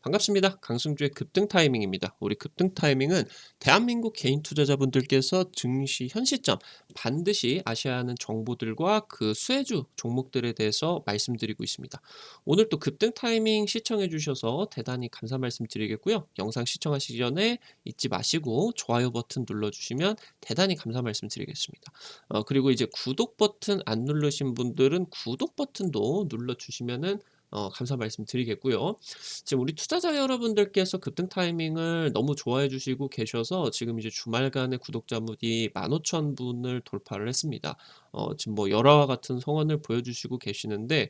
반갑습니다. 강승주의 급등 타이밍입니다. 우리 급등 타이밍은 대한민국 개인 투자자분들께서 증시 현 시점 반드시 아셔야 하는 정보들과 그 수혜주 종목들에 대해서 말씀드리고 있습니다. 오늘 또 급등 타이밍 시청해 주셔서 대단히 감사 말씀드리겠고요. 영상 시청하시기 전에 잊지 마시고 좋아요 버튼 눌러주시면 대단히 감사 말씀드리겠습니다. 그리고 이제 구독 버튼 안 누르신 분들은 구독 버튼도 눌러주시면은 감사 말씀드리겠고요. 지금 우리 투자자 여러분들께서 급등 타이밍을 너무 좋아해 주시고 계셔서 지금 이제 주말간의 구독자 무이 15,000분을 돌파를 했습니다. 지금 뭐 열화와 같은 성원을 보여주시고 계시는데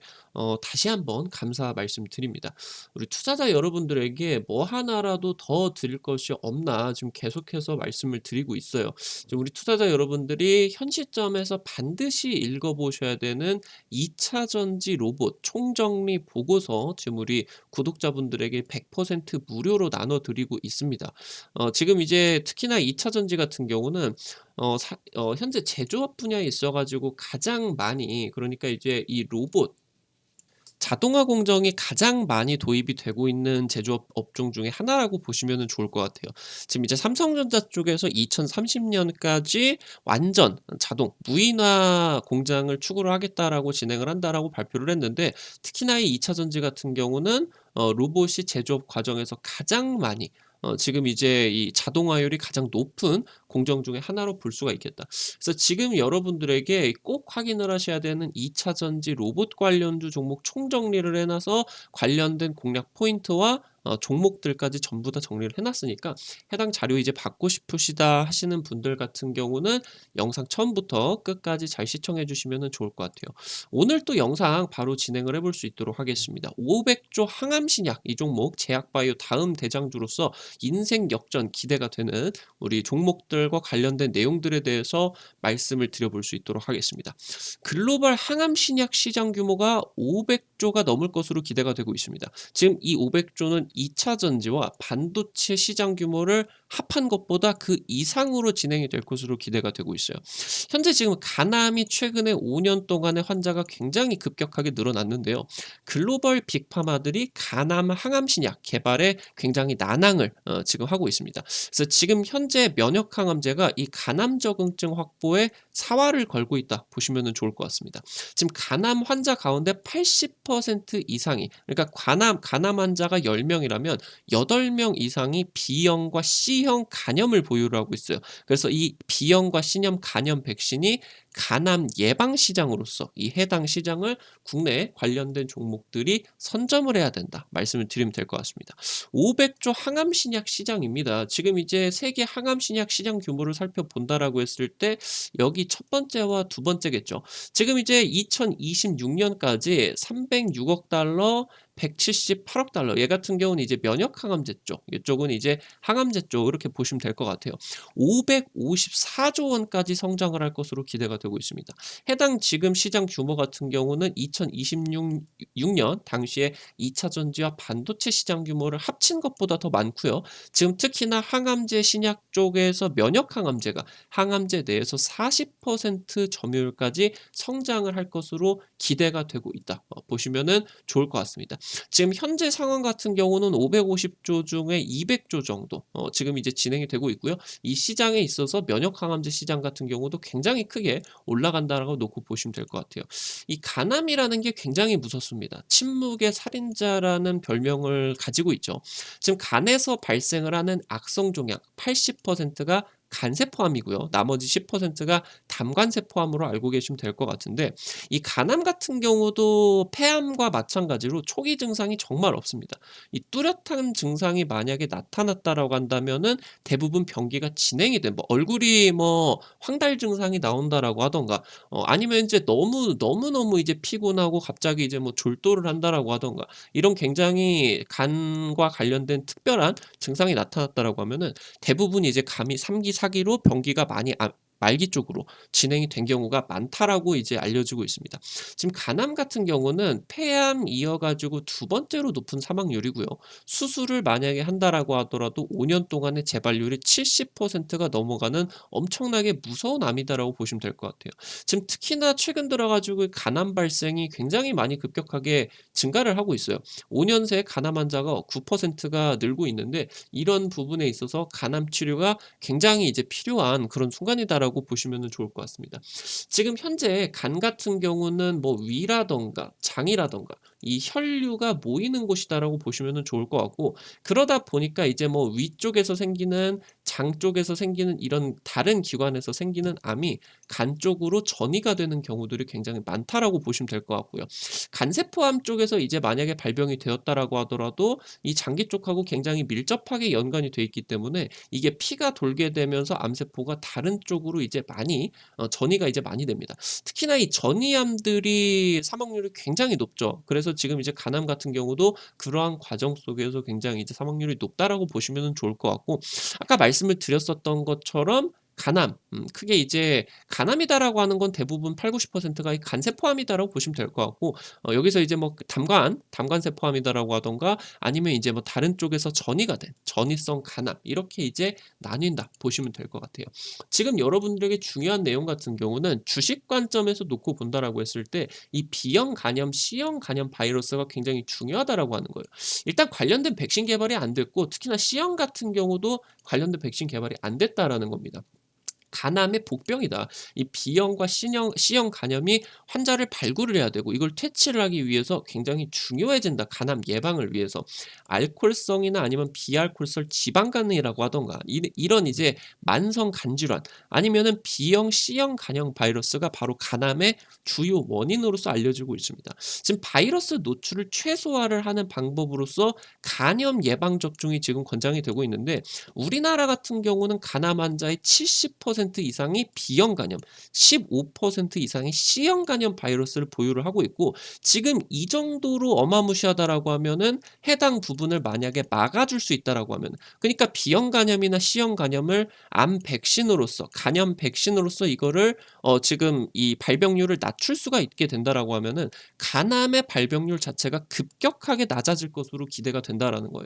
다시 한번 감사 말씀드립니다. 우리 투자자 여러분들에게 뭐 하나라도 더 드릴 것이 없나 지금 계속해서 말씀을 드리고 있어요. 지금 우리 투자자 여러분들이 현 시점에서 반드시 읽어보셔야 되는 2차 전지 로봇 총정리 보고서 지금 우리 구독자분들에게 100% 무료로 나눠 드리고 있습니다. 지금 이제 특히나 2차 전지 같은 경우는 현재 제조업 분야에 있어 가지고 가장 많이, 그러니까 이제 이 로봇 자동화 공정이 가장 많이 도입이 되고 있는 제조업 업종 중에 하나라고 보시면은 좋을 것 같아요. 지금 이제 삼성전자 쪽에서 2030년까지 완전 자동 무인화 공장을 추구를 하겠다라고 진행을 한다라고 발표를 했는데, 특히나 이 2차 전지 같은 경우는 로봇이 제조업 과정에서 가장 많이 지금 이제 이 자동화율이 가장 높은 공정 중에 하나로 볼 수가 있겠다. 그래서 지금 여러분들에게 꼭 확인을 하셔야 되는 2차 전지 로봇 관련주 종목 총정리를 해 놔서 관련된 공략 포인트와 종목들까지 전부 다 정리를 해 놨으니까, 해당 자료 이제 받고 싶으시다 하시는 분들 같은 경우는 영상 처음부터 끝까지 잘 시청해 주시면은 좋을 것 같아요. 오늘 또 영상 바로 진행을 해볼 수 있도록 하겠습니다. 500조 항암신약 이 종목 제약바이오 다음 대장주로서 인생 역전 기대가 되는 우리 종목들과 관련된 내용들에 대해서 말씀을 드려볼 수 있도록 하겠습니다. 글로벌 항암 신약 시장 규모가 500조가 넘을 것으로 기대가 되고 있습니다. 지금 이 500조는 2차 전지와 반도체 시장 규모를 합한 것보다 그 이상으로 진행이 될 것으로 기대가 되고 있어요. 현재 지금 간암이 최근에 5년 동안의 환자가 굉장히 급격하게 늘어났는데요. 글로벌 빅파마들이 간암 항암 신약 개발에 굉장히 난항을 지금 하고 있습니다. 그래서 지금 현재 면역 항암제가 이 간암 적응증 확보에 사활을 걸고 있다 보시면 좋을 것 같습니다. 지금 간암 환자 가운데 80% 이상이, 그러니까 간암 환자가 10명이라면 8명 이상이 B형과 C형 간염을 보유를 하고 있어요. 그래서 이 B형과 C형 간염 백신이 간암 예방 시장으로서 이 해당 시장을 국내 관련된 종목들이 선점을 해야 된다 말씀을 드리면 될 것 같습니다. 500조 항암 신약 시장입니다. 지금 이제 세계 항암 신약 시장 규모를 살펴본다라고 했을 때 여기 첫 번째와 두 번째겠죠. 지금 이제 2026년까지 306억 달러, 178억 달러. 얘 같은 경우는 이제 면역 항암제 쪽, 이쪽은 이제 항암제 쪽, 이렇게 보시면 될 것 같아요. 554조 원까지 성장을 할 것으로 기대가 되고 있습니다. 해당 지금 시장 규모 같은 경우는 2026년 당시에 2차 전지와 반도체 시장 규모를 합친 것보다 더 많고요. 지금 특히나 항암제 신약 쪽에서 면역 항암제가 항암제 내에서 40% 점유율까지 성장을 할 것으로 기대가 되고 있다. 보시면은 좋을 것 같습니다. 지금 현재 상황 같은 경우는 550조 중에 200조 정도 지금 이제 진행이 되고 있고요. 이 시장에 있어서 면역 항암제 시장 같은 경우도 굉장히 크게 올라간다라고 놓고 보시면 될 것 같아요. 이 간암이라는 게 굉장히 무섭습니다. 침묵의 살인자라는 별명을 가지고 있죠. 지금 간에서 발생을 하는 악성 종양 80%가 간세포암이고요. 나머지 10%가 담관세포암으로 알고 계시면 될 것 같은데, 이 간암 같은 경우도 폐암과 마찬가지로 초기 증상이 정말 없습니다. 이 뚜렷한 증상이 만약에 나타났다라고 한다면은 대부분 병기가 진행이 된, 뭐 얼굴이 뭐 황달 증상이 나온다라고 하던가, 아니면 이제 너무너무 이제 피곤하고 갑자기 이제 뭐 졸도를 한다라고 하던가, 이런 굉장히 간과 관련된 특별한 증상이 나타났다라고 하면은 대부분 이제 감이 3기 4기로 병기가 많이 말기 쪽으로 진행이 된 경우가 많다라고 이제 알려지고 있습니다. 지금 간암 같은 경우는 폐암 이어 가지고 두 번째로 높은 사망률이고요. 수술을 만약에 한다라고 하더라도 5년 동안의 재발률이 70%가 넘어가는 엄청나게 무서운 암이다라고 보시면 될 것 같아요. 지금 특히나 최근 들어 가지고 간암 발생이 굉장히 많이 급격하게 증가를 하고 있어요. 5년 새에 간암 환자가 9%가 늘고 있는데 이런 부분에 있어서 간암 치료가 굉장히 이제 필요한 그런 순간이다라고 보시면은 좋을 것 같습니다. 지금 현재 간 같은 경우는 뭐 위라든가 장이라든가 이 혈류가 모이는 곳이다라고 보시면은 좋을 것 같고, 그러다 보니까 이제 뭐 위쪽에서 생기는 장 쪽에서 생기는 이런 다른 기관에서 생기는 암이 간 쪽으로 전이가 되는 경우들이 굉장히 많다라고 보시면 될 것 같고요. 간세포암 쪽에서 이제 만약에 발병이 되었다라고 하더라도 이 장기 쪽하고 굉장히 밀접하게 연관이 돼 있기 때문에 이게 피가 돌게 되면서 암세포가 다른 쪽으로 이제 많이 전이가 이제 많이 됩니다. 특히나 이 전이암들이 사망률이 굉장히 높죠. 그래서 지금 이제 간암 같은 경우도 그러한 과정 속에서 굉장히 이제 사망률이 높다라고 보시면 좋을 것 같고, 아까 말씀을 드렸었던 것처럼 간암, 크게 이제 간암이다라고 하는 건 대부분 80-90%가 이 간세포암이다라고 보시면 될 것 같고, 여기서 이제 뭐 담관세포암이다라고 하던가 아니면 이제 뭐 다른 쪽에서 전이가 된 전이성 간암, 이렇게 이제 나뉜다 보시면 될 것 같아요. 지금 여러분들에게 중요한 내용 같은 경우는 주식 관점에서 놓고 본다라고 했을 때 이 B형 간염, C형 간염 바이러스가 굉장히 중요하다라고 하는 거예요. 일단 관련된 백신 개발이 안 됐고, 특히나 C형 같은 경우도 관련된 백신 개발이 안 됐다라는 겁니다. 간암의 복병이다. 이 B형과 C형 간염이 환자를 발굴을 해야 되고 이걸 퇴치를 하기 위해서 굉장히 중요해진다. 간암 예방을 위해서. 알코올성이나 아니면 비알코올성 지방간이라고 하던가 이런 이제 만성 간질환, 아니면은 B형, C형 간염 바이러스가 바로 간암의 주요 원인으로서 알려지고 있습니다. 지금 바이러스 노출을 최소화를 하는 방법으로서 간염 예방 접종이 지금 권장이 되고 있는데, 우리나라 같은 경우는 간암 환자의 70% 이상이 B형 간염, 15% 이상이 C형 간염 바이러스를 보유를 하고 있고, 지금 이 정도로 어마무시하다라고 하면은 해당 부분을 만약에 막아줄 수 있다라고 하면, 그러니까 B형 간염이나 C형 간염을 암 백신으로서, 간염 백신으로서 이거를 지금 이 발병률을 낮출 수가 있게 된다라고 하면은 간암의 발병률 자체가 급격하게 낮아질 것으로 기대가 된다라는 거예요.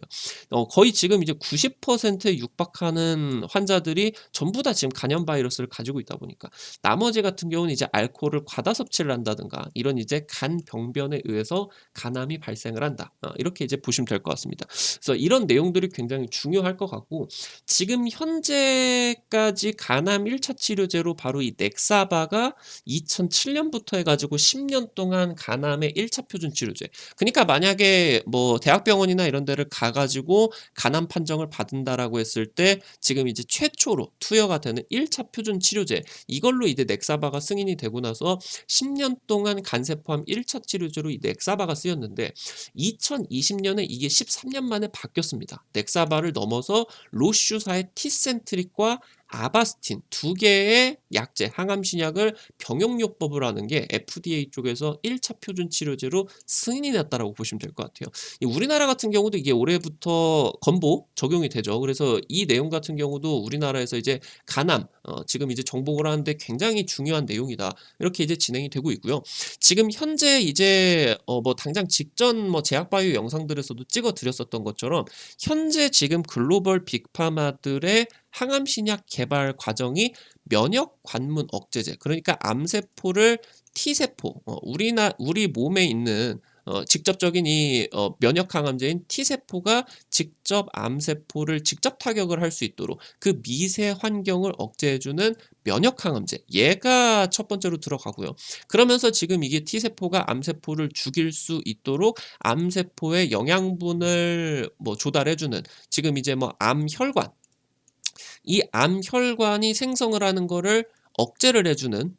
거의 지금 이제 90%에 육박하는 환자들이 전부 다 지금 간염 바이러스를 가지고 있다 보니까, 나머지 같은 경우는 이제 알코올을 과다 섭취를 한다든가 이런 이제 간 병변에 의해서 간암이 발생을 한다. 이렇게 이제 보시면 될 것 같습니다. 그래서 이런 내용들이 굉장히 중요할 것 같고, 지금 현재까지 간암 1차 치료제로 바로 이 넥사바가 2007년부터 해 가지고 10년 동안 간암의 1차 표준 치료제. 그러니까 만약에 뭐 대학병원이나 이런 데를 가 가지고 간암 판정을 받은다라고 했을 때 지금 이제 최초로 투여가 되는 1차 표준 치료제, 이걸로 이제 넥사바가 승인이 되고 나서 10년 동안 간세포암 1차 치료제로 이 넥사바가 쓰였는데, 2020년에 이게 13년 만에 바뀌었습니다. 넥사바를 넘어서 로슈사의 티센트릭과 아바스틴 두 개의 약제, 항암 신약을 병용요법을 하는 게 FDA 쪽에서 1차 표준 치료제로 승인이 났다라고 보시면 될 것 같아요. 이 우리나라 같은 경우도 이게 올해부터 건보 적용이 되죠. 그래서 이 내용 같은 경우도 우리나라에서 이제 간암 지금 이제 정복을 하는데 굉장히 중요한 내용이다. 이렇게 이제 진행이 되고 있고요. 지금 현재 이제 뭐 당장 직전 뭐 제약바이오 영상들에서도 찍어 드렸었던 것처럼 현재 지금 글로벌 빅파마들의 항암 신약 개발 과정이 면역 관문 억제제, 그러니까 암세포를 T세포, 우리 몸에 있는 직접적인 이 면역 항암제인 T세포가 직접 암세포를 직접 타격을 할 수 있도록 그 미세 환경을 억제해 주는 면역 항암제, 얘가 첫 번째로 들어가고요. 그러면서 지금 이게 T세포가 암세포를 죽일 수 있도록 암세포의 영양분을 뭐 조달해 주는, 지금 이제 뭐 암혈관, 이 암혈관이 생성을 하는 거를 억제를 해주는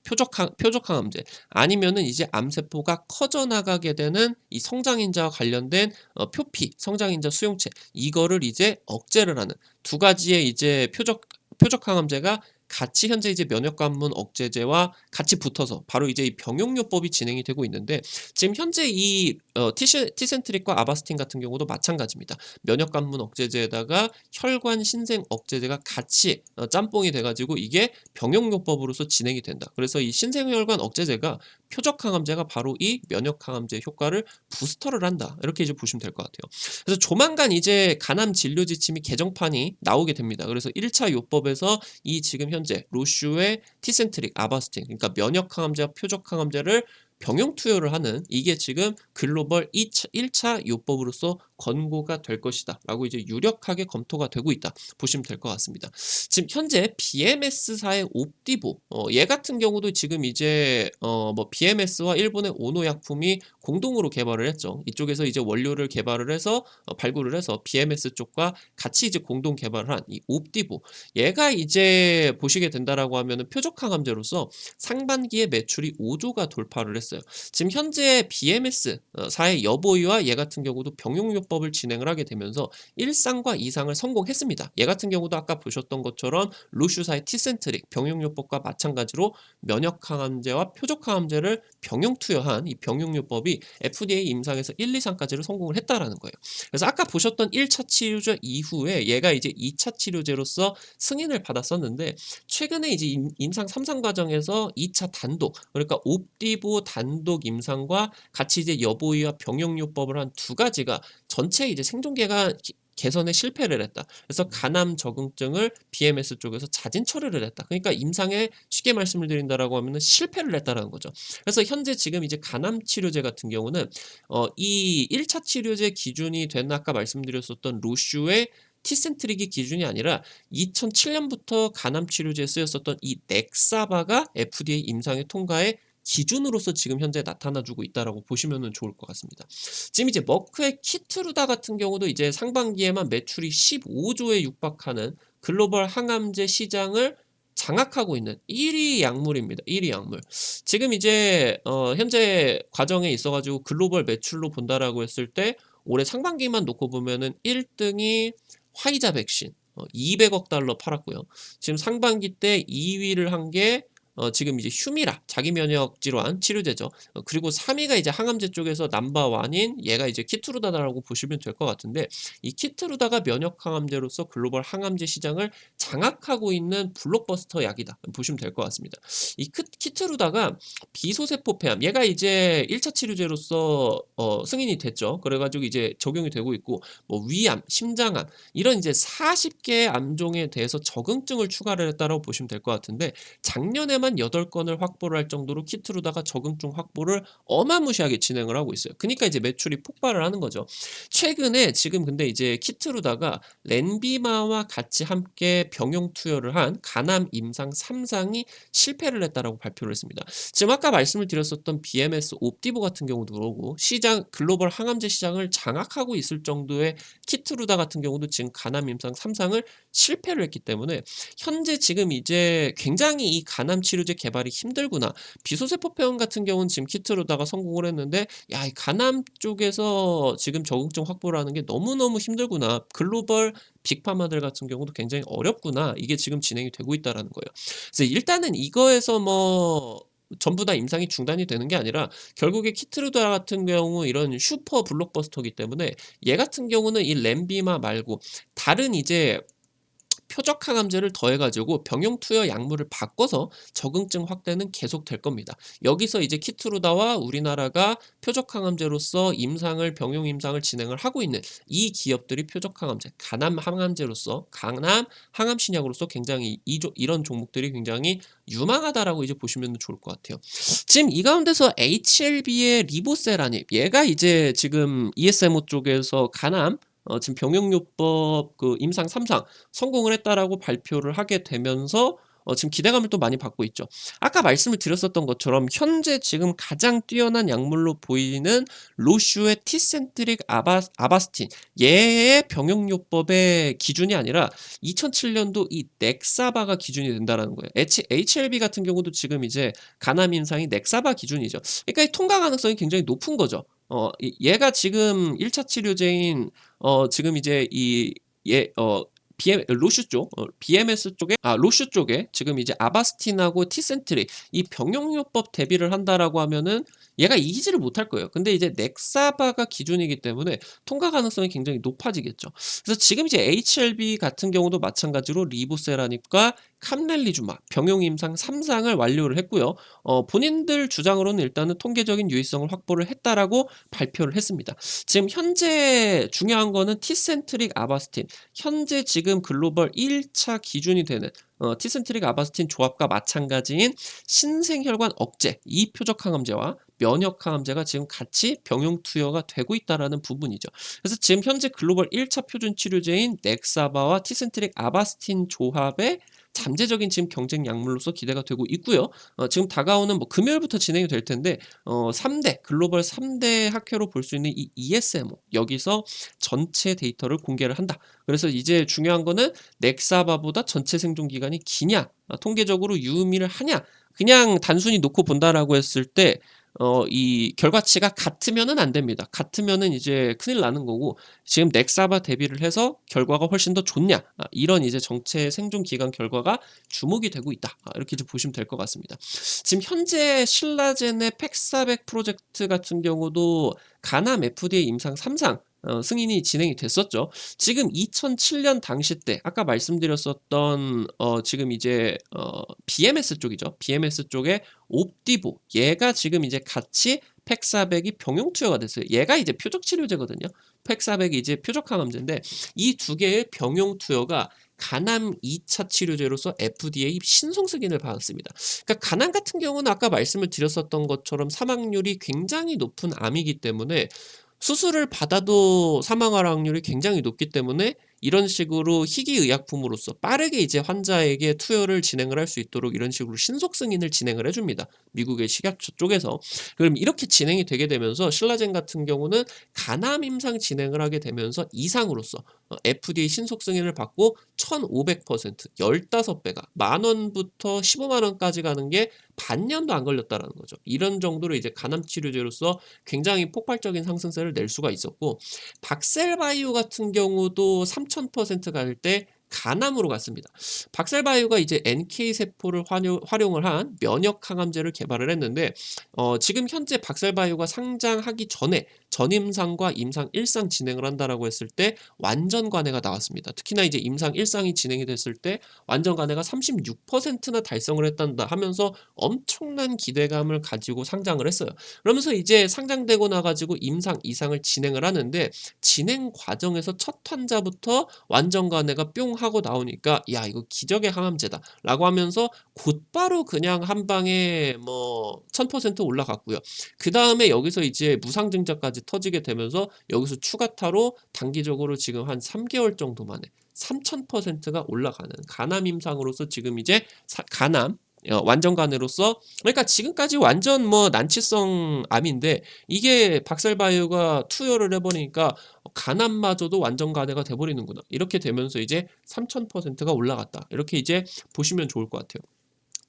표적항암제, 아니면은 이제 암세포가 커져나가게 되는 이 성장인자와 관련된 표피, 성장인자 수용체, 이거를 이제 억제를 하는 두 가지의 이제 표적항암제가 같이 현재 이제 면역관문 억제제와 같이 붙어서 바로 이제 이 병용요법이 진행이 되고 있는데 지금 현재 이 티센트릭과 아바스틴 같은 경우도 마찬가지입니다. 면역관문 억제제에다가 혈관 신생 억제제가 같이 짬뽕이 돼 가지고 이게 병용요법으로서 진행이 된다. 그래서 이 신생혈관 억제제가 표적 항암제가 바로 이 면역 항암제 효과를 부스터를 한다. 이렇게 이제 보시면 될 것 같아요. 그래서 조만간 이제 간암 진료 지침이 개정판이 나오게 됩니다. 그래서 1차 요법에서 이 지금 현재 로슈의 티센트릭, 아바스틴 그러니까 면역 항암제와 표적 항암제를 병용 투여를 하는 이게 지금 글로벌 1차 요법으로서 권고가 될 것이다 라고 이제 유력하게 검토가 되고 있다 보시면 될 것 같습니다. 지금 현재 BMS사의 옵디보 얘 같은 경우도 지금 이제 뭐 BMS와 일본의 오노 약품이 공동으로 개발을 했죠. 이쪽에서 이제 원료를 개발을 해서 발굴을 해서 BMS 쪽과 같이 이제 공동 개발을 한 이 옵디보 얘가 이제 보시게 된다라고 하면은 표적 항암제로서 상반기에 매출이 5조가 돌파를 했어요. 지금 현재 BMS 사의 여보이와 얘 같은 경우도 병용요법을 진행을 하게 되면서 1상과 2상을 성공했습니다. 얘 같은 경우도 아까 보셨던 것처럼 로슈사의 티센트릭 병용요법과 마찬가지로 면역항암제와 표적항암제를 병용투여한 이 병용요법이 FDA 임상에서 1, 2상까지를 성공을 했다라는 거예요. 그래서 아까 보셨던 1차 치료제 이후에 얘가 이제 2차 치료제로서 승인을 받았었는데 최근에 이제 임상 3상 과정에서 2차 단독 그러니까 옵디보 단독 임상과 같이 이제 여보이와 병용요법을 한 두 가지가 전체 이제 생존계가 개선에 실패를 했다. 그래서 간암 적응증을 BMS 쪽에서 자진 처리를 했다. 그러니까 임상에 쉽게 말씀을 드린다라고 하면은 실패를 했다라는 거죠. 그래서 현재 지금 이제 간암 치료제 같은 경우는 이 1차 치료제 기준이 된 아까 말씀드렸었던 로슈의 티센트릭이 기준이 아니라 2007년부터 간암 치료제에 쓰였었던 이 넥사바가 FDA 임상의 통과에 기준으로서 지금 현재 나타나주고 있다라고 보시면 좋을 것 같습니다. 지금 이제 머크의 키트루다 같은 경우도 이제 상반기에만 매출이 15조에 육박하는 글로벌 항암제 시장을 장악하고 있는 1위 약물입니다. 1위 약물. 지금 이제 현재 과정에 있어가지고 글로벌 매출로 본다라고 했을 때 올해 상반기만 놓고 보면은 1등이 화이자 백신 200억 달러 팔았고요. 지금 상반기 때 2위를 한 게 지금 이제 휴미라 자기 면역 질환 치료제죠. 그리고 3위가 이제 항암제 쪽에서 넘버1인 얘가 이제 키트루다라고 보시면 될 것 같은데 이 키트루다가 면역 항암제로서 글로벌 항암제 시장을 장악하고 있는 블록버스터 약이다. 보시면 될 것 같습니다. 이 키트루다가 비소세포 폐암 얘가 이제 1차 치료제로서 승인이 됐죠. 그래가지고 이제 적용이 되고 있고 뭐 위암, 심장암 이런 이제 40개의 암종에 대해서 적응증을 추가를 했다라고 보시면 될 것 같은데 작년에만 8건을 확보를 할 정도로 키트루다가 적응증 확보를 어마무시하게 진행을 하고 있어요. 그러니까 이제 매출이 폭발을 하는 거죠. 최근에 지금 근데 이제 키트루다가 렌비마와 같이 함께 병용 투여를 한 간암 임상 3상이 실패를 했다라고 발표를 했습니다. 지금 아까 말씀을 드렸었던 BMS 옵디보 같은 경우도 그러고 시장 글로벌 항암제 시장을 장악하고 있을 정도의 키트루다 같은 경우도 지금 간암 임상 3상을 실패를 했기 때문에 현재 지금 이제 굉장히 이 간암 치료제 개발이 힘들구나. 비소세포 폐암 같은 경우는 지금 키트루다가 성공을 했는데 야, 이 간암 쪽에서 지금 적응증 확보를 하는 게 너무너무 힘들구나. 글로벌 빅파마들 같은 경우도 굉장히 어렵구나. 이게 지금 진행이 되고 있다라는 거예요. 그래서 일단은 이거에서 뭐 전부 다 임상이 중단이 되는 게 아니라 결국에 키트루다 같은 경우 이런 슈퍼 블록버스터이기 때문에 얘 같은 경우는 이 렌비마 말고 다른 이제 표적 항암제를 더해가지고 병용 투여 약물을 바꿔서 적응증 확대는 계속될 겁니다. 여기서 이제 키트루다와 우리나라가 표적 항암제로서 임상을 병용 임상을 진행을 하고 있는 이 기업들이 표적 항암제, 간암 항암제로서 간암 항암 신약으로서 굉장히 이런 종목들이 굉장히 유망하다라고 이제 보시면 좋을 것 같아요. 지금 이 가운데서 HLB의 리보세라닙 얘가 이제 지금 ESMO 쪽에서 간암 지금 병용요법 그 임상 3상 성공을 했다라고 발표를 하게 되면서 지금 기대감을 또 많이 받고 있죠. 아까 말씀을 드렸었던 것처럼 현재 지금 가장 뛰어난 약물로 보이는 로슈의 티센트릭 아바스틴 얘의 병용요법의 기준이 아니라 2007년도 이 넥사바가 기준이 된다라는 거예요. HLB 같은 경우도 지금 이제 간암 임상이 넥사바 기준이죠. 그러니까 이 통과 가능성이 굉장히 높은 거죠. 얘가 지금 1차 치료제인 지금 이제 이 로슈 쪽, BMS 쪽에 로슈 쪽에 지금 이제 아바스틴하고 티센트릭 이 병용요법 대비를 한다라고 하면은 얘가 이기지를 못할 거예요. 근데 이제 넥사바가 기준이기 때문에 통과 가능성이 굉장히 높아지겠죠. 그래서 지금 이제 HLB 같은 경우도 마찬가지로 리보세라닙과 캄렐리주마 병용 임상 3상을 완료를 했고요. 본인들 주장으로는 일단은 통계적인 유의성을 확보를 했다라고 발표를 했습니다. 지금 현재 중요한 거는 티센트릭 아바스틴 현재 지금 글로벌 1차 기준이 되는 티센트릭 아바스틴 조합과 마찬가지인 신생혈관 억제 이 표적 항암제와 면역 항암제가 지금 같이 병용 투여가 되고 있다라는 부분이죠. 그래서 지금 현재 글로벌 1차 표준 치료제인 넥사바와 티센트릭 아바스틴 조합의 잠재적인 지금 경쟁 약물로서 기대가 되고 있고요. 지금 다가오는 뭐 금요일부터 진행이 될 텐데 3대 글로벌 3대 학회로 볼 수 있는 이 ESMO 여기서 전체 데이터를 공개를 한다. 그래서 이제 중요한 거는 넥사바보다 전체 생존 기간이 기냐, 통계적으로 유의미를 하냐, 그냥 단순히 놓고 본다라고 했을 때 이 결과치가 같으면은 안 됩니다. 같으면은 이제 큰일 나는 거고 지금 넥사바 대비를 해서 결과가 훨씬 더 좋냐, 이런 이제 정체 생존 기간 결과가 주목이 되고 있다. 이렇게 이제 보시면 될 것 같습니다. 지금 현재 신라젠의 팩400 프로젝트 같은 경우도 가남 FDA 임상 3상 승인이 진행이 됐었죠. 지금 2007년 당시 때 아까 말씀드렸었던 지금 이제 BMS 쪽이죠. BMS 쪽에 옵디보 얘가 지금 이제 같이 팩400이 병용 투여가 됐어요. 얘가 이제 표적 치료제거든요. 팩400이 이제 표적 항암제인데 이 두 개의 병용 투여가 간암 2차 치료제로서 FDA 신속 승인을 받았습니다. 그러니까 간암 같은 경우는 아까 말씀을 드렸었던 것처럼 사망률이 굉장히 높은 암이기 때문에 수술을 받아도 사망할 확률이 굉장히 높기 때문에 이런 식으로 희귀의약품으로서 빠르게 이제 환자에게 투여를 진행을 할 수 있도록 이런 식으로 신속 승인을 진행을 해줍니다. 미국의 식약처 쪽에서. 그럼 이렇게 진행이 되게 되면서 신라젠 같은 경우는 간암 임상 진행을 하게 되면서 이상으로서 FDA 신속 승인을 받고 1500% 15배가 만원부터 15만원까지 가는 게 반년도 안 걸렸다라는 거죠. 이런 정도로 이제 간암 치료제로서 굉장히 폭발적인 상승세를 낼 수가 있었고 박셀바이오 같은 경우도 3000%갈 때 간암으로 갔습니다. 박셀바이오가 이제 NK 세포를 활용을 한 면역 항암제를 개발을 했는데 지금 현재 박셀바이오가 상장하기 전에 전임상과 임상 1상 진행을 한다라고 했을 때 완전 관해가 나왔습니다. 특히나 이제 임상 1상이 진행이 됐을 때 완전 관해가 36%나 달성을 했단다 하면서 엄청난 기대감을 가지고 상장을 했어요. 그러면서 이제 상장되고 나가지고 임상 2상을 진행을 하는데 진행 과정에서 첫 환자부터 완전 관해가 뿅 하고 나오니까 야 이거 기적의 항암제다 라고 하면서 곧바로 그냥 한 방에 뭐 1000% 올라갔고요. 그 다음에 여기서 이제 무상증자까지 터지게 되면서 여기서 추가타로 단기적으로 지금 한 3개월 정도 만에 3000%가 올라가는 간암 임상으로서 지금 이제 간암 완전 간으로서 그러니까 지금까지 완전 뭐 난치성 암인데 이게 박셀바이오가 투여를 해버리니까 간암마저도 완전 간해가 돼버리는구나. 이렇게 되면서 이제 3000%가 올라갔다. 이렇게 이제 보시면 좋을 것 같아요.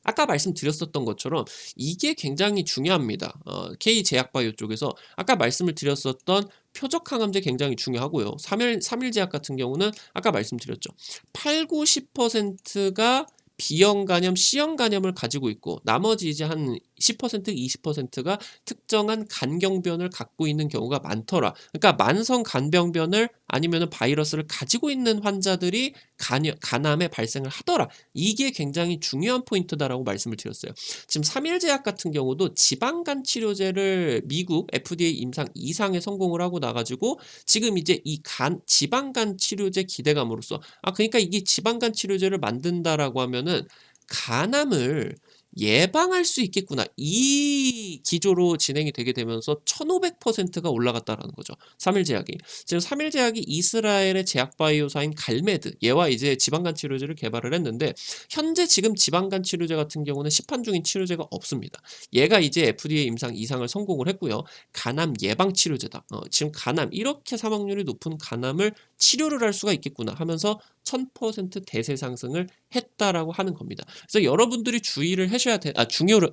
아까 말씀드렸었던 것처럼 이게 굉장히 중요합니다. K제약바이오 쪽에서 아까 말씀을 드렸었던 표적 항암제 굉장히 중요하고요. 3일 제약 같은 경우는 아까 말씀드렸죠. 8, 90%가 B형 간염, C형 간염을 가지고 있고 나머지 이제 한 10%, 20%가 특정한 간경변을 갖고 있는 경우가 많더라. 그러니까 만성 간병변을 아니면 바이러스를 가지고 있는 환자들이 간암의 발생을 하더라. 이게 굉장히 중요한 포인트다라고 말씀을 드렸어요. 지금 3일제약 같은 경우도 지방간 치료제를 미국 FDA 임상 2상에 성공을 하고 나가지고 지금 이제 이 지방간 치료제 기대감으로써 그러니까 이게 지방간 치료제를 만든다라고 하면은 간암을 예방할 수 있겠구나. 이 기조로 진행이 되게 되면서 1500%가 올라갔다라는 거죠. 3일제약이. 지금 3일제약이 이스라엘의 제약바이오사인 갈메드 얘와 이제 지방간 치료제를 개발을 했는데 현재 지금 지방간 치료제 같은 경우는 시판 중인 치료제가 없습니다. 얘가 이제 FDA 임상 2상을 성공을 했고요. 간암 예방 치료제다. 지금 간암 이렇게 사망률이 높은 간암을 치료를 할 수가 있겠구나 하면서 1000% 대세 상승을 했다라고 하는 겁니다. 그래서 여러분들이 주의를 하셔야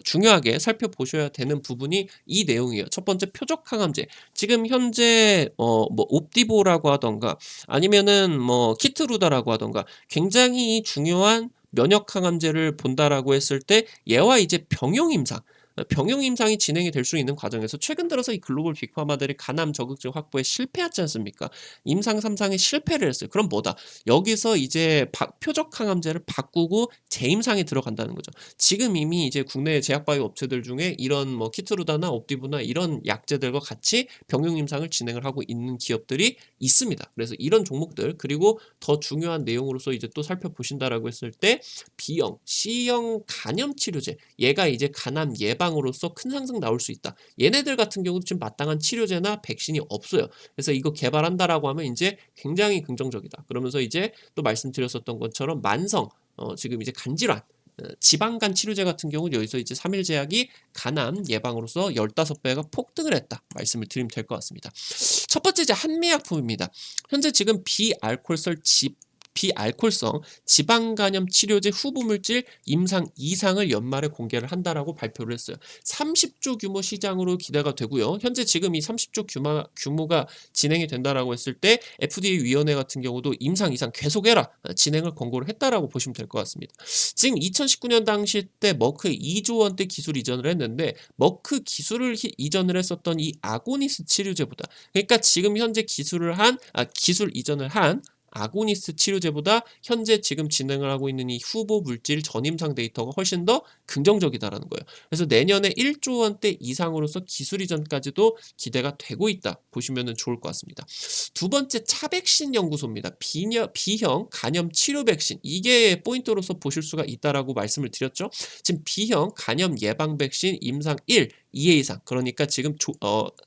중요하게 살펴보셔야 되는 부분이 이 내용이에요. 첫 번째 표적 항암제. 지금 현재 뭐 옵디보라고 하던가 아니면은 뭐 키트루다라고 하던가 굉장히 중요한 면역 항암제를 본다라고 했을 때 얘와 이제 병용 임상 병용 임상이 진행이 될 수 있는 과정에서 최근 들어서 이 글로벌 빅파마들이 간암 저극증 확보에 실패하지 않습니까? 임상 3상에 실패를 했어요. 그럼 뭐다? 여기서 이제 표적 항암제를 바꾸고 재임상에 들어간다는 거죠. 지금 이미 이제 국내 제약바이오 업체들 중에 이런 뭐 키트루다나 옵디브나 이런 약제들과 같이 병용 임상을 진행을 하고 있는 기업들이 있습니다. 그래서 이런 종목들 그리고 더 중요한 내용으로서 이제 또 살펴보신다라고 했을 때 B형, C형 간염 치료제 얘가 이제 간암 예방으로서 큰 상승 나올 수 있다. 얘네들 같은 경우도 지금 마땅한 치료제나 백신이 없어요. 그래서 이거 개발한다라고 하면 이제 굉장히 긍정적이다. 그러면서 이제 또 말씀드렸었던 것처럼 만성 지금 이제 간질환 지방간 치료제 같은 경우는 여기서 이제 3일 제약이 간암 예방으로서 15배가 폭등을 했다. 말씀을 드리면 될 것 같습니다. 첫 번째 이제 한미약품입니다. 현재 지금 비알코올성 지방간염 치료제 후보물질 임상 2상을 연말에 공개를 한다라고 발표를 했어요. 30조 규모 시장으로 기대가 되고요. 현재 지금 이 30조 규모가 진행이 된다라고 했을 때 FDA 위원회 같은 경우도 임상 2상 계속해라 진행을 권고를 했다라고 보시면 될 것 같습니다. 지금 2019년 당시 때 머크에 2조 원대 기술 이전을 했는데 머크 기술을 이전을 했었던 이 아고니스 치료제보다 그러니까 지금 현재 기술 이전을 한 아고니스트 치료제보다 현재 지금 진행을 하고 있는 이 후보 물질 전임상 데이터가 훨씬 더 긍정적이다라는 거예요. 그래서 내년에 1조 원대 이상으로서 기술 이전까지도 기대가 되고 있다 보시면 좋을 것 같습니다. 두 번째 차백신 연구소입니다. B형 간염 치료 백신 이게 포인트로서 보실 수가 있다라고 말씀을 드렸죠. 지금 B형 간염 예방 백신 임상 1, 2회 이상 그러니까 지금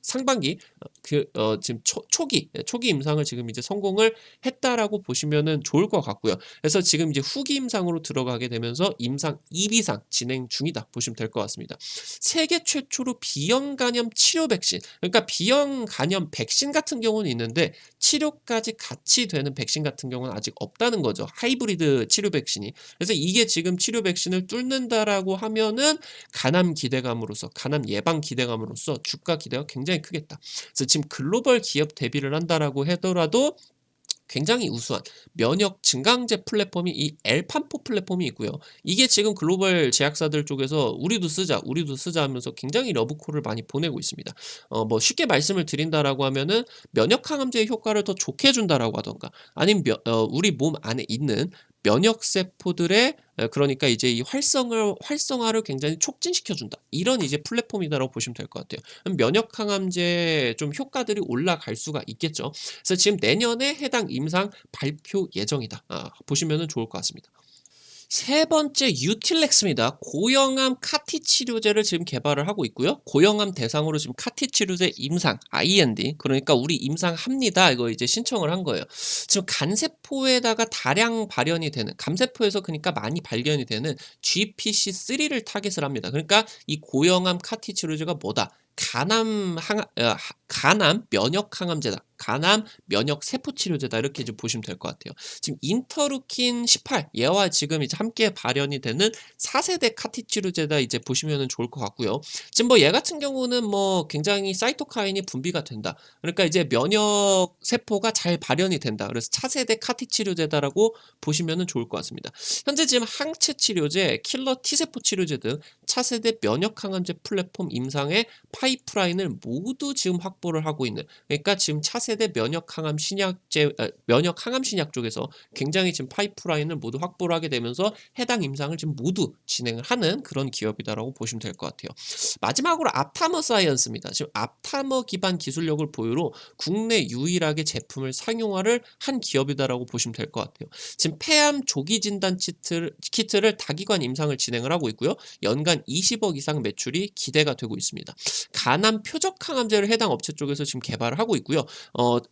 상반기 지금 초기 임상을 지금 이제 성공을 했다라고 보시면은 좋을 것 같고요. 그래서 지금 이제 후기 임상으로 들어가게 되면서 임상 2비상 진행 중이다 보시면 될 것 같습니다. 세계 최초로 B형 간염 치료 백신 그러니까 B형 간염 백신 같은 경우는 있는데 치료까지 같이 되는 백신 같은 경우는 아직 없다는 거죠. 하이브리드 치료 백신이. 그래서 이게 지금 치료 백신을 뚫는다라고 하면은 간암 예방 기대감으로써 주가 기대가 굉장히 크겠다. 그래서 지금 글로벌 기업 대비를 한다라고 하더라도 굉장히 우수한 면역 증강제 플랫폼이 이 엘판포 플랫폼이 있고요. 이게 지금 글로벌 제약사들 쪽에서 우리도 쓰자 하면서 굉장히 러브콜을 많이 보내고 있습니다. 뭐 쉽게 말씀을 드린다라고 하면은 면역 항암제의 효과를 더 좋게 해준다라고 하던가 아니면 우리 몸 안에 있는 면역 세포들의 그러니까 이제 이 활성화를 굉장히 촉진시켜준다. 이런 이제 플랫폼이다라고 보시면 될 것 같아요. 면역 항암제 좀 효과들이 올라갈 수가 있겠죠. 그래서 지금 내년에 해당 임상 발표 예정이다. 보시면 좋을 것 같습니다. 세 번째 유틸렉스입니다. 고형암 카티 치료제를 지금 개발을 하고 있고요. 고형암 대상으로 지금 카티 치료제 임상 IND 그러니까 우리 임상합니다. 이거 이제 신청을 한 거예요. 지금 간세포에다가 다량 발현이 되는 감세포에서 그러니까 많이 발견이 되는 GPC3를 타겟을 합니다. 그러니까 이 고형암 카티 치료제가 뭐다? 간암 면역 항암제다. 간암 면역 세포 치료제다. 이렇게 좀 보시면 될 것 같아요. 지금 인터루킨 18 얘와 지금 이제 함께 발현이 되는 4세대 카티 치료제다. 이제 보시면 좋을 것 같고요. 지금 뭐 얘 같은 경우는 뭐 굉장히 사이토카인이 분비가 된다. 그러니까 이제 면역 세포가 잘 발현이 된다. 그래서 차세대 카티 치료제다라고 보시면 좋을 것 같습니다. 현재 지금 항체 치료제, 킬러 T세포 치료제 등 차세대 면역 항암제 플랫폼 임상의 파이프라인을 모두 지금 확보를 하고 있는 그러니까 지금 차세대 면역 항암 신약 쪽에서 굉장히 지금 파이프라인을 모두 확보를 하게 되면서 해당 임상을 지금 모두 진행을 하는 그런 기업이다라고 보시면 될 것 같아요. 마지막으로 앞타머 사이언스입니다. 지금 앞타머 기반 기술력을 보유로 국내 유일하게 제품을 상용화를 한 기업이다라고 보시면 될 것 같아요. 지금 폐암 조기 진단 키트를 다기관 임상을 진행을 하고 있고요. 연간 20억 이상 매출이 기대가 되고 있습니다. 간암 표적 항암제를 해당 업체 쪽에서 지금 개발을 하고 있고요.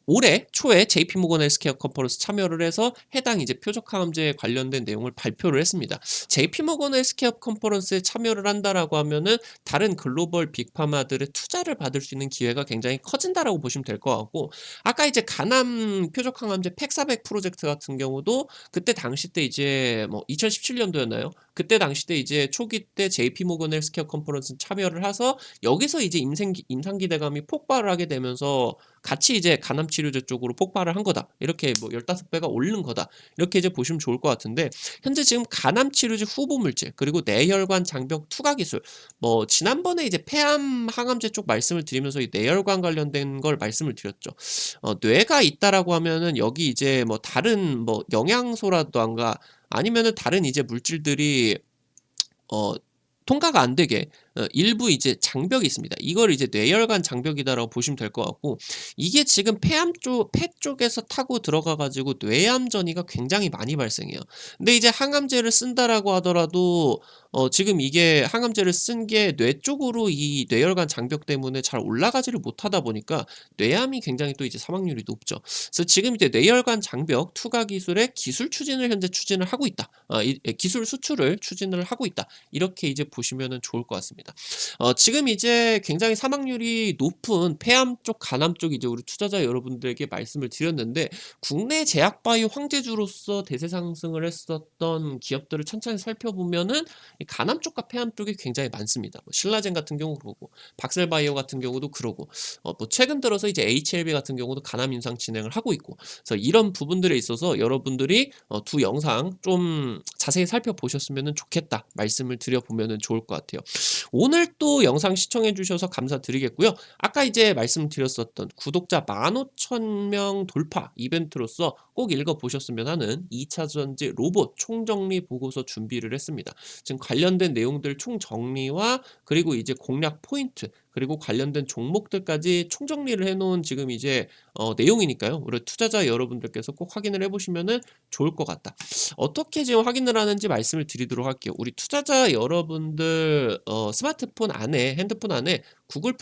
올해 초에 JP모건 헬스케어 컨퍼런스 참여를 해서 해당 이제 표적 항암제에 관련된 내용을 발표를 했습니다. JP모건 헬스케어 컨퍼런스에 참여를 한다라고 하면은 다른 글로벌 빅파마들의 투자를 받을 수 있는 기회가 굉장히 커진다라고 보시면 될 것 같고, 아까 이제 간암 표적 항암제 팩400 프로젝트 같은 경우도 그때 당시 때 이제 뭐 2017년도였나요? 그때 당시 때 이제 초기 때 JP모건 헬스케어 컨퍼런스 참여를 해서 여기서 이제 임상 기대감이 폭발을 하게 되면서 같이 이제 간암 치료제 쪽으로 폭발을 한 거다. 이렇게 뭐 15배가 오른 거다. 이렇게 이제 보시면 좋을 것 같은데, 현재 지금 간암 치료제 후보 물질 그리고 뇌혈관 장벽 투과 기술, 뭐 지난번에 이제 폐암 항암제 쪽 말씀을 드리면서 이 뇌혈관 관련된 걸 말씀을 드렸죠. 뇌가 있다라고 하면은 여기 이제 뭐 다른 뭐 영양소라던가 아니면은 다른 이제 물질들이 어 통과가 안 되게 일부 이제 장벽이 있습니다. 이걸 이제 뇌혈관 장벽이다라고 보시면 될 것 같고, 이게 지금 폐 쪽에서 타고 들어가 가지고 뇌암 전이가 굉장히 많이 발생해요. 근데 이제 항암제를 쓴다라고 하더라도 지금 이게 항암제를 쓴 게 뇌 쪽으로 이 뇌혈관 장벽 때문에 잘 올라가지를 못하다 보니까 뇌암이 굉장히 또 이제 사망률이 높죠. 그래서 지금 이제 뇌혈관 장벽 투과 기술의 기술 추진을 현재 추진을 하고 있다. 기술 수출을 추진을 하고 있다. 이렇게 이제 보시면은 좋을 것 같습니다. 지금 이제 굉장히 사망률이 높은 폐암 쪽, 간암 쪽 이제 우리 투자자 여러분들에게 말씀을 드렸는데, 국내 제약바이오 황제주로서 대세 상승을 했었던 기업들을 천천히 살펴보면은 이 간암 쪽과 폐암 쪽이 굉장히 많습니다. 뭐 신라젠 같은 경우 그러고, 박셀바이오 같은 경우도 그러고, 뭐 최근 들어서 이제 HLB 같은 경우도 간암 임상 진행을 하고 있고, 그래서 이런 부분들에 있어서 여러분들이 두 영상 좀 자세히 살펴보셨으면 좋겠다 말씀을 드려보면 좋을 것 같아요. 오늘 또 영상 시청해 주셔서 감사드리겠고요. 아까 이제 말씀드렸었던 구독자 15,000명 돌파 이벤트로서 꼭 읽어보셨으면 하는 2차 전지 로봇 총정리 보고서 준비를 했습니다. 지금 관련된 내용들 총정리와 그리고 이제 공략 포인트 그리고 관련된 종목들까지 총정리를 해놓은 지금 이제 내용이니까요. 우리 투자자 여러분들께서 꼭 확인을 해보시면 좋을 것 같다. 어떻게 지금 확인을 하는지 말씀을 드리도록 할게요. 우리 투자자 여러분들 스마트폰 안에, 핸드폰 안에 구글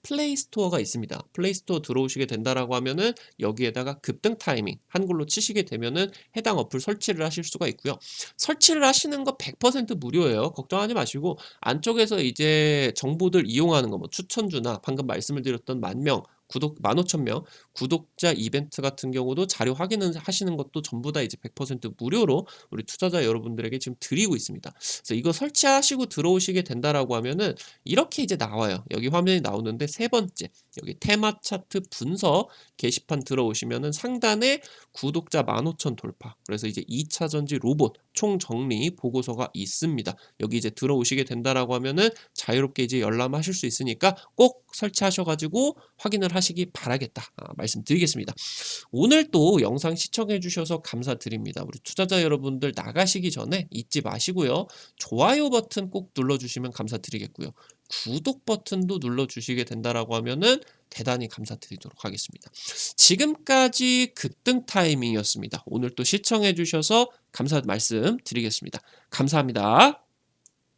플레이 스토어가 있습니다. 플레이 스토어 들어오시게 된다라고 하면은 여기에다가 급등 타이밍 한글로 치시게 되면은 해당 어플 설치를 하실 수가 있고요. 설치를 하시는 거 100% 무료예요. 걱정하지 마시고 안쪽에서 이제 정보들 이용하는 거 뭐 추천주나 방금 말씀을 드렸던 10,000명 구독 15,000명 구독자 이벤트 같은 경우도 자료 확인을 하시는 것도 전부 다 이제 100% 무료로 우리 투자자 여러분들에게 지금 드리고 있습니다. 그래서 이거 설치하시고 들어오시게 된다라고 하면은 이렇게 이제 나와요. 여기 화면이 나오는데 세 번째 여기 테마 차트 분석 게시판 들어오시면은 상단에 구독자 15,000 돌파. 그래서 이제 2차 전지 로봇 총정리 보고서가 있습니다. 여기 이제 들어오시게 된다라고 하면은 자유롭게 이제 열람하실 수 있으니까 꼭 설치하셔가지고 확인을 하시기 바라겠다. 말씀드리겠습니다. 오늘 또 영상 시청해 주셔서 감사드립니다. 우리 투자자 여러분들 나가시기 전에 잊지 마시고요. 좋아요 버튼 꼭 눌러주시면 감사드리겠고요. 구독 버튼도 눌러주시게 된다라고 하면은 대단히 감사드리도록 하겠습니다. 지금까지 급등 타이밍이었습니다. 오늘 또 시청해 주셔서 감사 말씀 드리겠습니다. 감사합니다.